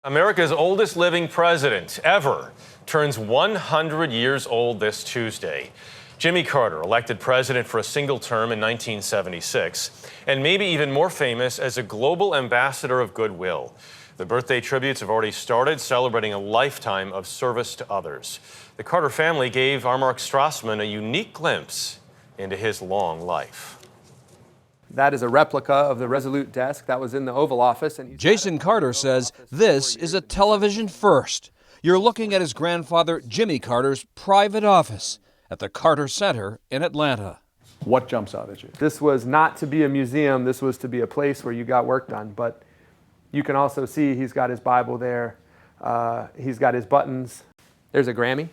America's oldest living president ever turns 100 years old this Tuesday. Jimmy Carter, elected president for a single term in 1976, and maybe even more famous as a global ambassador of goodwill. The birthday tributes have already started, celebrating a lifetime of service to others. The Carter family gave our Mark Strassman a unique glimpse into his long life. That is a replica of the Resolute Desk that was in the Oval Office. And Jason Carter says this is a television first. You're looking at his grandfather Jimmy Carter's private office at the Carter Center in Atlanta. What jumps out at you? This was not to be a museum. This was to be a place where you got work done. But you can also see he's got his Bible there. He's got his buttons. There's a Grammy.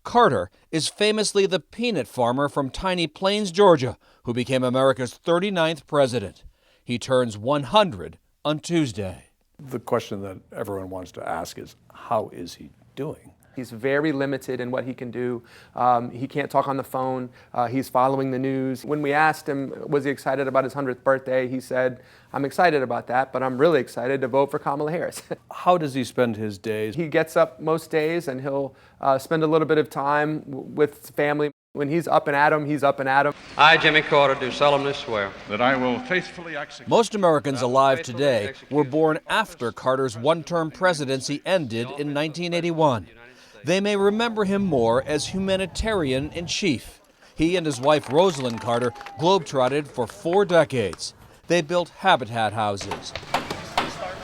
Carter is famously the peanut farmer from Tiny Plains, Georgia, who became America's 39th president. He turns 100 on Tuesday. The question that everyone wants to ask is, how is he doing? He's very limited in what he can do. He can't talk on the phone. He's following the news. When we asked him, was he excited about his 100th birthday, he said, I'm excited about that, but I'm really excited to vote for Kamala Harris. How does he spend his days? He gets up most days and he'll spend a little bit of time with family. When he's up and at 'em, he's up and at 'em. I, Jimmy Carter, do solemnly swear that I will faithfully execute. Most Americans alive today were born after Carter's one-term presidency ended in 1981. They may remember him more as humanitarian in chief. He and his wife Rosand Carter globetrotted for 4 decades. They built habitat houses.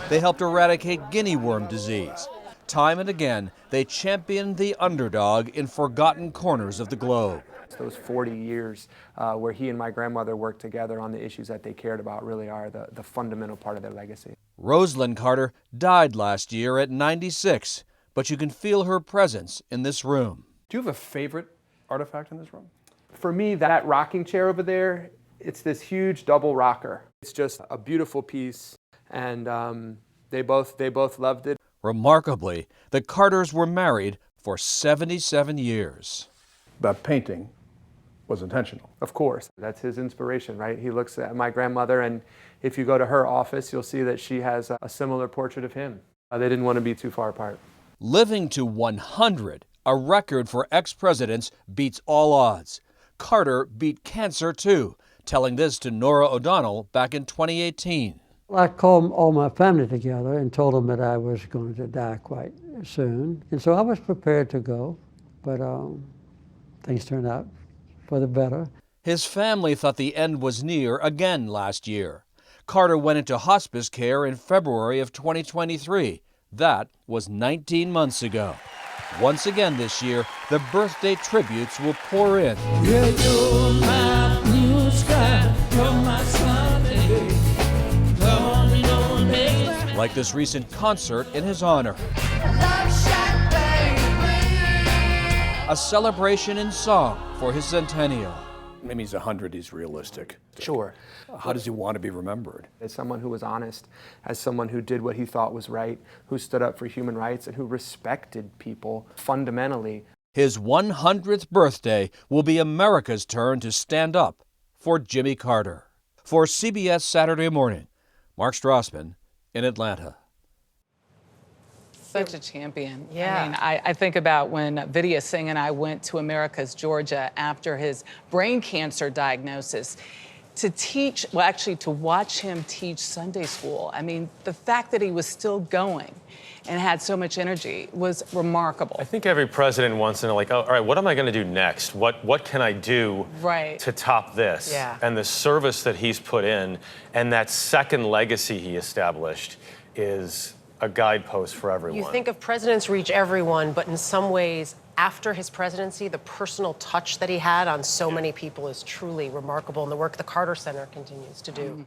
They helped eradicate guinea worm disease. Time and again, they championed the underdog in forgotten corners of the globe. Those 40 years where he and my grandmother worked together on the issues that they cared about really are the fundamental part of their legacy. Rosand Carter died last year at 96, but you can feel her presence in this room. Do you have a favorite artifact in this room? For me, that rocking chair over there, it's this huge double rocker. It's just a beautiful piece, and they both loved it. Remarkably, the Carters were married for 77 years. That painting was intentional. Of course, that's his inspiration, right? He looks at my grandmother, and if you go to her office, you'll see that she has a similar portrait of him. They didn't want to be too far apart. Living to 100, a record for ex-presidents, beats all odds. Carter beat cancer too, telling this to Nora O'Donnell back in 2018. I called all my family together and told them that I was going to die quite soon. And so I was prepared to go, but things turned out for the better. His family thought the end was near again last year. Carter went into hospice care in February of 2023. That was 19 months ago. Once again this year, the birthday tributes will pour in. Yeah, you're my blue sky, you're my Sunday. Like this recent concert in his honor. A celebration in song for his centennial. Maybe he's 100, he's realistic. Sure. How does he want to be remembered? As someone who was honest, as someone who did what he thought was right, who stood up for human rights, and who respected people fundamentally. His 100th birthday will be America's turn to stand up for Jimmy Carter. For CBS Saturday Morning, Mark Strassman in Atlanta. Such a champion. Yeah. I mean, I think about when Vidya Singh and I went to America's Georgia after his brain cancer diagnosis to teach, well, actually to watch him teach Sunday school. I mean, the fact that he was still going and had so much energy was remarkable. I think every president wants to know, like, oh, all right, what am I going to do next? What can I do to top this? Yeah. And the service that he's put in and that second legacy he established is a guidepost for everyone. You think of presidents reach everyone, but in some ways, after his presidency, the personal touch that he had on so many people is truly remarkable, and the work the Carter Center continues to do.